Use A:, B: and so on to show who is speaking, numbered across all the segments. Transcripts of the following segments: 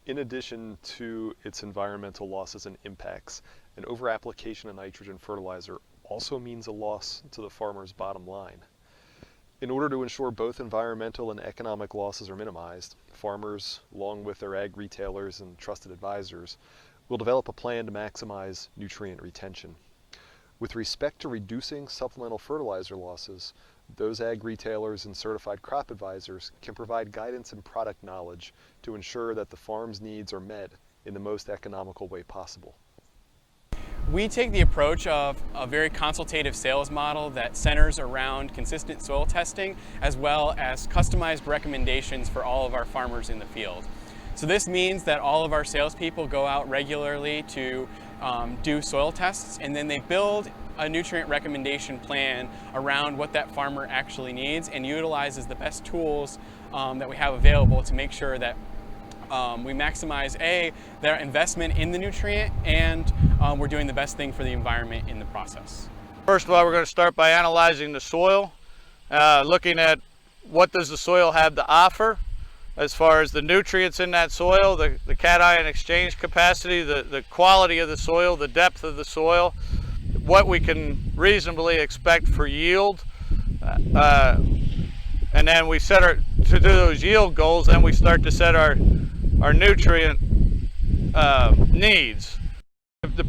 A: In addition to its environmental losses and impacts, an overapplication of nitrogen fertilizer also means a loss to the farmer's bottom line. In order to ensure both environmental and economic losses are minimized, farmers, along with their ag retailers and trusted advisors, will develop a plan to maximize nutrient retention. With respect to reducing supplemental fertilizer losses, those ag retailers and certified crop advisors can provide guidance and product knowledge to ensure that the farm's needs are met in the most economical way possible.
B: We take the approach of a very consultative sales model that centers around consistent soil testing as well as customized recommendations for all of our farmers in the field. So this means that all of our salespeople go out regularly to do soil tests, and then they build a nutrient recommendation plan around what that farmer actually needs and utilizes the best tools that we have available to make sure that we maximize their investment in the nutrient, and we're doing the best thing for the environment in the process.
C: First of all, we're going to start by analyzing the soil, looking at what does the soil have to offer as far as the nutrients in that soil, the cation exchange capacity, the quality of the soil, the depth of the soil, what we can reasonably expect for yield, and then we set to do those yield goals, then we start to set our nutrient needs.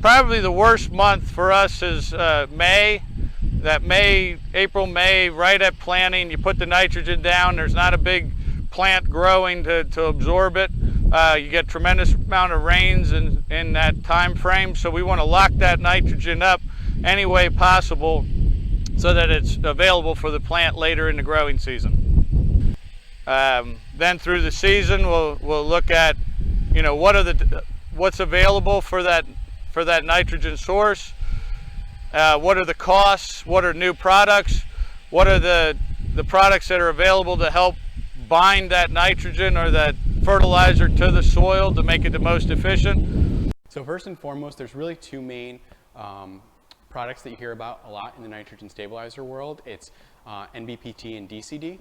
C: Probably the worst month for us is May. April, May, right at planting, you put the nitrogen down, there's not a big plant growing to absorb it. You get tremendous amount of rains in that time frame, so we want to lock that nitrogen up any way possible so that it's available for the plant later in the growing season. Then through the season, we'll look at, what's available for that nitrogen source. What are the costs? What are new products? What are the products that are available to help bind that nitrogen or that fertilizer to the soil to make it the most efficient?
B: So first and foremost, there's really two main products that you hear about a lot in the nitrogen stabilizer world. It's NVPT and DCD.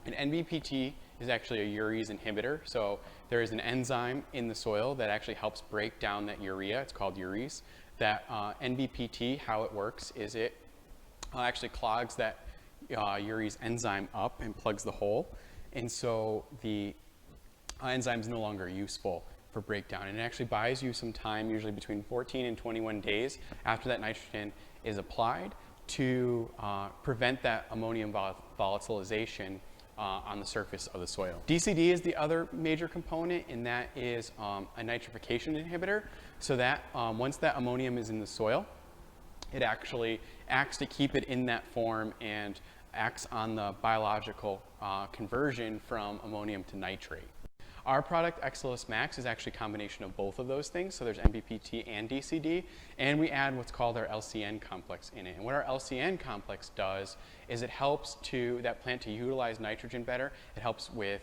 B: And NVPT is actually a urease inhibitor. So there is an enzyme in the soil that actually helps break down that urea. It's called urease. That NVPT, how it works is it actually clogs that urease enzyme up and plugs the hole. And so the enzyme is no longer useful for breakdown. And it actually buys you some time, usually between 14 and 21 days after that nitrogen is applied, to prevent that ammonium volatilization on the surface of the soil. DCD is the other major component, and that is a nitrification inhibitor. So that once that ammonium is in the soil, it actually acts to keep it in that form and acts on the biological conversion from ammonium to nitrate. Our product, Exos Max, is actually a combination of both of those things. So there's NVPT and DCD, and we add what's called our LCN complex in it. And what our LCN complex does is it helps that plant to utilize nitrogen better. It helps with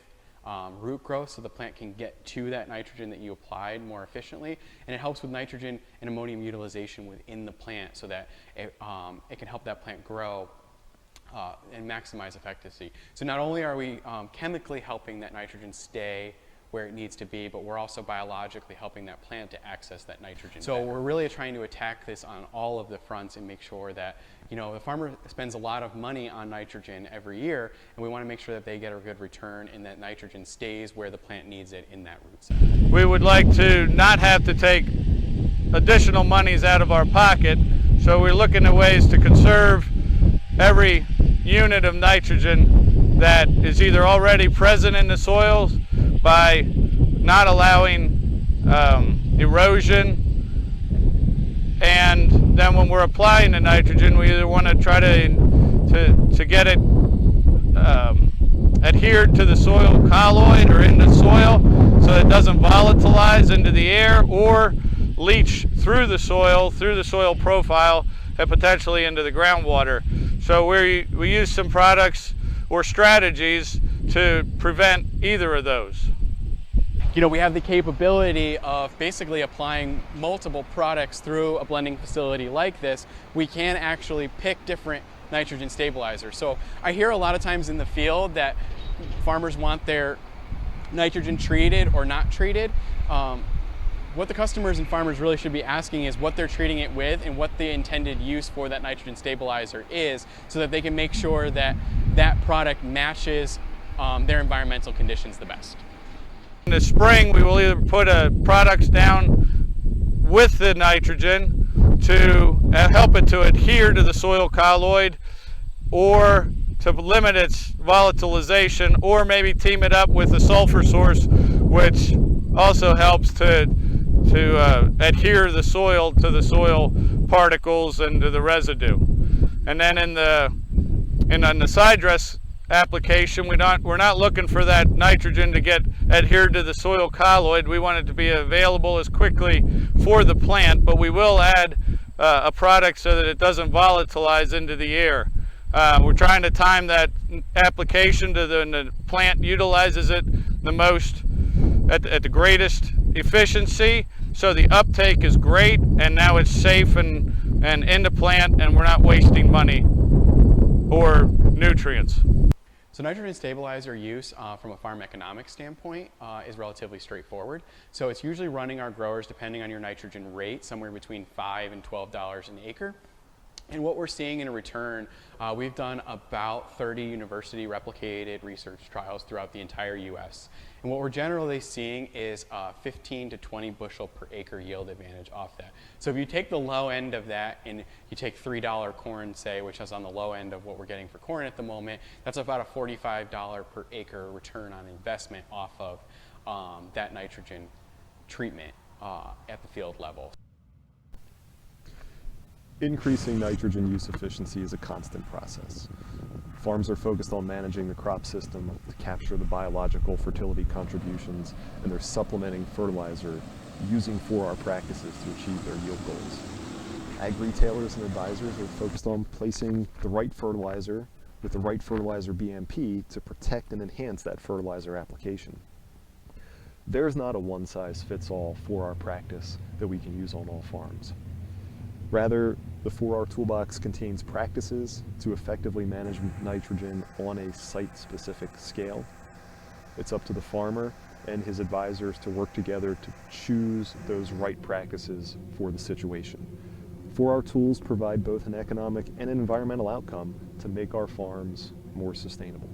B: root growth, so the plant can get to that nitrogen that you applied more efficiently, and it helps with nitrogen and ammonium utilization within the plant so that it can help that plant grow and maximize effectiveness. So not only are we chemically helping that nitrogen stay where it needs to be, but we're also biologically helping that plant to access that nitrogen. So we're really trying to attack this on all of the fronts and make sure that, the farmer spends a lot of money on nitrogen every year, and we want to make sure that they get a good return and that nitrogen stays where the plant needs it in that root zone.
C: We would like to not have to take additional monies out of our pocket, so we're looking at ways to conserve every unit of nitrogen that is either already present in the soils by not allowing erosion, and then when we're applying the nitrogen, we either want to try to get it adhered to the soil colloid or in the soil so it doesn't volatilize into the air, or leach through the soil profile, and potentially into the groundwater. So we use some products or strategies to prevent either of those.
B: We have the capability of basically applying multiple products through a blending facility like this. We can actually pick different nitrogen stabilizers. So I hear a lot of times in the field that farmers want their nitrogen treated or not treated. What the customers and farmers really should be asking is what they're treating it with and what the intended use for that nitrogen stabilizer is, so that they can make sure that that product matches their environmental conditions the best.
C: In the spring, we will either put products down with the nitrogen to help it to adhere to the soil colloid, or to limit its volatilization, or maybe team it up with a sulfur source, which also helps to adhere the soil to the soil particles and to the residue. And then in the side dress application, we're not looking for that nitrogen to get adhered to the soil colloid. We want it to be available as quickly for the plant, but we will add a product so that it doesn't volatilize into the air. We're trying to time that application to the plant utilizes it the most at the greatest efficiency, so the uptake is great, and now it's safe and in the plant, and we're not wasting money or nutrients.
B: So nitrogen stabilizer use from a farm economics standpoint is relatively straightforward. So it's usually running our growers, depending on your nitrogen rate, somewhere between $5 and $12 an acre. And what we're seeing in return, we've done about 30 university replicated research trials throughout the entire US. And what we're generally seeing is 15 to 20 bushel per acre yield advantage off that. So if you take the low end of that and you take $3 corn, say, which is on the low end of what we're getting for corn at the moment, that's about a $45 per acre return on investment off of that nitrogen treatment at the field level.
A: Increasing nitrogen use efficiency is a constant process. Farms are focused on managing the crop system to capture the biological fertility contributions, and they're supplementing fertilizer using 4R practices to achieve their yield goals. Ag retailers and advisors are focused on placing the right fertilizer with the right fertilizer BMP to protect and enhance that fertilizer application. There's not a one-size-fits-all 4R practice that we can use on all farms. Rather, the 4R toolbox contains practices to effectively manage nitrogen on a site-specific scale. It's up to the farmer and his advisors to work together to choose those right practices for the situation. 4R tools provide both an economic and an environmental outcome to make our farms more sustainable.